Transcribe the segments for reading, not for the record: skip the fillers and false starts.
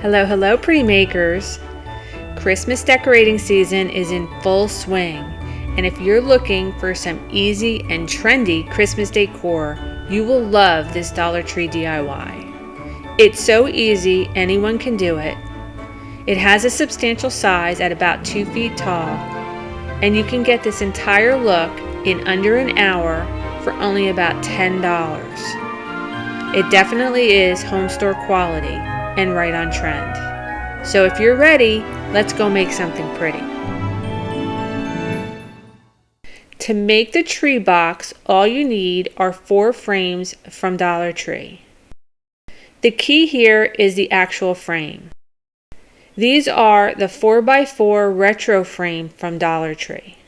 Hello, hello, pretty makers. Christmas decorating season is in full swing, and if you're looking for some easy and trendy Christmas decor, you will love this Dollar Tree DIY. It's so easy, anyone can do it. It has a substantial size at about 2 feet tall, and you can get this entire look in under an hour for only about $10. It definitely is home store quality and right on trend. So if you're ready, let's go make something pretty. To make the tree box, all you need are 4 frames from Dollar Tree. The key here is the actual frame. These are the 4x4 retro frame from Dollar Tree.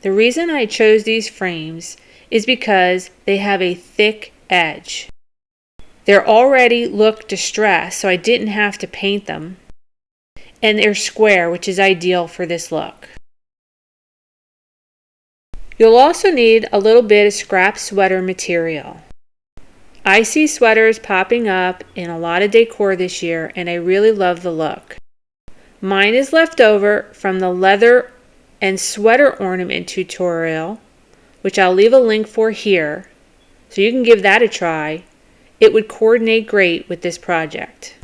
The reason I chose these frames is because they have a thick edge. They're already look distressed, so I didn't have to paint them. And they're square, which is ideal for this look. You'll also need a little bit of scrap sweater material. I see sweaters popping up in a lot of decor this year, and I really love the look. Mine is left over from the leather and sweater ornament tutorial, which I'll leave a link for here, so you can give that a try. It would coordinate great with this project.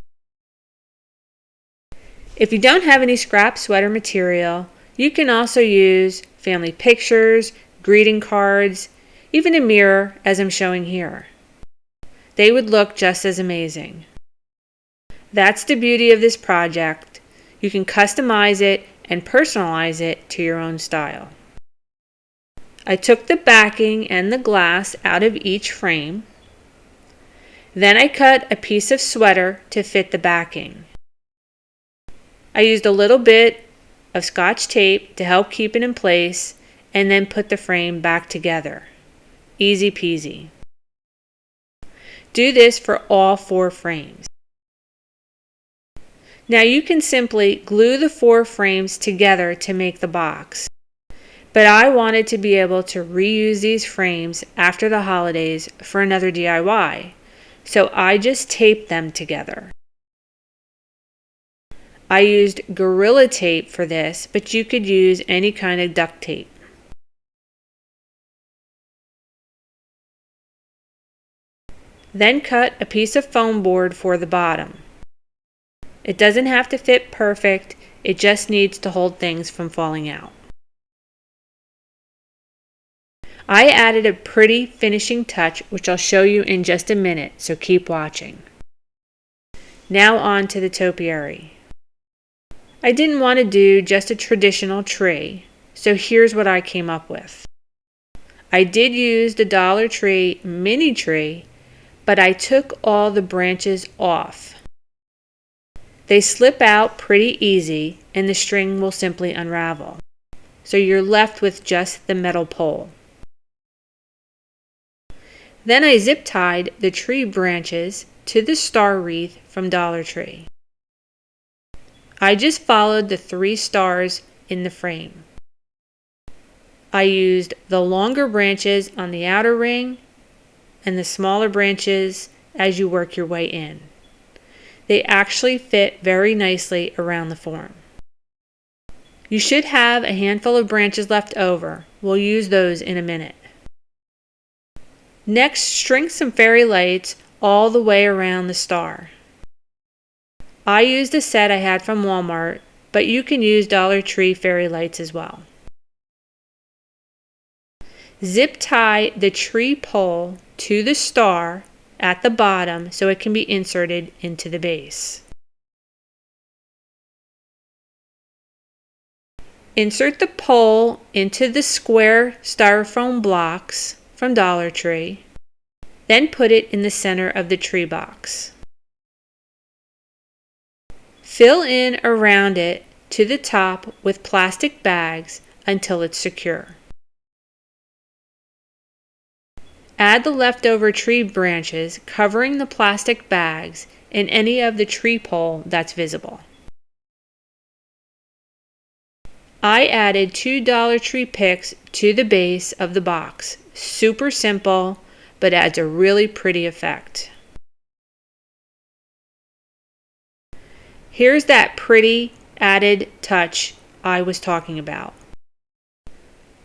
If you don't have any scrap sweater material, you can also use family pictures, greeting cards, even a mirror as I'm showing here. They would look just as amazing. That's the beauty of this project. You can customize it and personalize it to your own style. I took the backing and the glass out of each frame. Then I cut a piece of sweater to fit the backing. I used a little bit of Scotch tape to help keep it in place and then put the frame back together. Easy peasy. Do this for all 4 frames. Now you can simply glue the 4 frames together to make the box. But I wanted to be able to reuse these frames after the holidays for another DIY. So I just taped them together. I used Gorilla Tape for this, but you could use any kind of duct tape. Then cut a piece of foam board for the bottom. It doesn't have to fit perfect, it just needs to hold things from falling out. I added a pretty finishing touch, which I'll show you in just a minute, so keep watching. Now on to the topiary. I didn't want to do just a traditional tree, so here's what I came up with. I did use the Dollar Tree mini tree, but I took all the branches off. They slip out pretty easy and the string will simply unravel. So you're left with just the metal pole. Then I zip tied the tree branches to the star wreath from Dollar Tree. I just followed the 3 stars in the frame. I used the longer branches on the outer ring and the smaller branches as you work your way in. They actually fit very nicely around the form. You should have a handful of branches left over. We'll use those in a minute. Next, string some fairy lights all the way around the star. I used a set I had from Walmart, but you can use Dollar Tree fairy lights as well. Zip tie the tree pole to the star at the bottom so it can be inserted into the base. Insert the pole into the square styrofoam blocks from Dollar Tree, then put it in the center of the tree box. Fill in around it to the top with plastic bags until it's secure. Add the leftover tree branches covering the plastic bags and any of the tree pole that's visible. I added 2 Dollar Tree picks to the base of the box. Super simple, but adds a really pretty effect. Here's that pretty added touch I was talking about.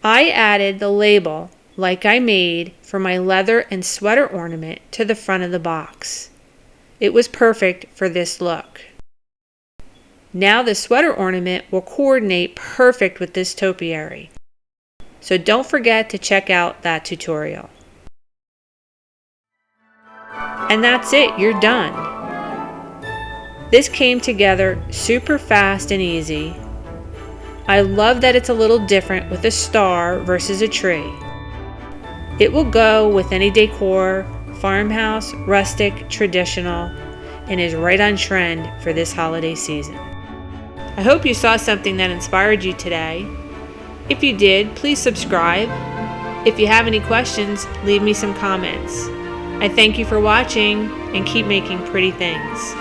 I added the label like I made for my leather and sweater ornament to the front of the box. It was perfect for this look. Now the sweater ornament will coordinate perfect with this topiary. So don't forget to check out that tutorial. And that's it, you're done. This came together super fast and easy. I love that it's a little different with a star versus a tree. It will go with any decor, farmhouse, rustic, traditional, and is right on trend for this holiday season. I hope you saw something that inspired you today. If you did, please subscribe. If you have any questions, leave me some comments. I thank you for watching and keep making pretty things.